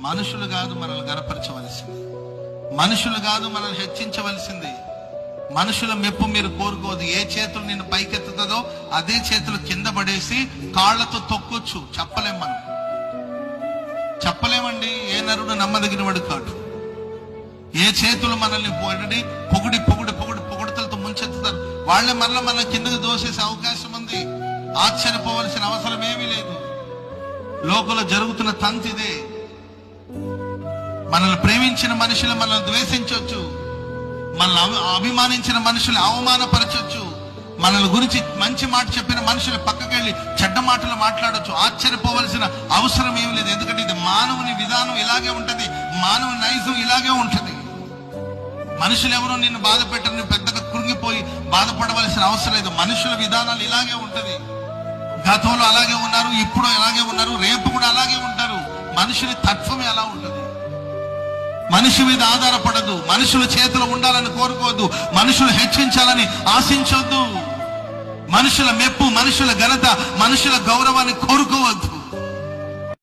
మనుషులు కాదు మనల్ని గనపరచవలసింది, మనుషులు కాదు మనల్ని హెచ్చించవలసింది. మనుషుల మెప్పు మీరు కోరుకోదు. ఏ చేతులు నిన్ను పైకెత్తుతుందో అదే చేతులు కింద పడేసి కాళ్లతో తొక్కొచ్చు. చెప్పలేమండి. ఏ నరుడు నమ్మదగిన వాడు కాదు. ఏ చేతులు మనల్ని పొగుడుతలతో ముంచెత్తుతారు, వాళ్ళే మన కిందకు దోసేసే అవకాశం ఉంది. ఆశ్చర్యపోవలసిన అవసరం ఏమీ లేదు. లోకంలో జరుగుతున్న తంతు ఇదే. మనల్ని ప్రేమించిన మనుషులు మనల్ని ద్వేషించవచ్చు, మనల్ని అభిమానించిన మనుషులు అవమానపరచవచ్చు, మనల్ని గురించి మంచి మాట చెప్పిన మనుషులు పక్కకెళ్ళి చెడ్డ మాటలు మాట్లాడచ్చు. ఆశ్చర్యపోవలసిన అవసరం ఏమి లేదు. ఎందుకంటే ఇది మానవుని విధానం ఇలాగే ఉంటది, మానవుని నైజం ఇలాగే ఉంటది. మనుషులు ఎవరో నిన్ను బాధ పెట్టరు, నువ్వు పెద్దగా కృంగిపోయి బాధపడవలసిన అవసరం లేదు. మనుషుల విధానాలు ఇలాగే ఉంటది. గతంలో అలాగే ఉన్నారు, ఇప్పుడు అలాగే ఉన్నారు, రేపు కూడా అలాగే ఉంటారు. మనుషుని తత్వమే అలా ఉంటది. మనిషి మీద ఆధారపడదు, మనుషుల చేతిలో ఉండాలని కోరుకోవద్దు, మనుషులు హెచ్చించాలని ఆశించొద్దు, మనుషుల మెప్పు, మనుషుల ఘనత, మనుషుల గౌరవాన్ని కోరుకోవద్దు.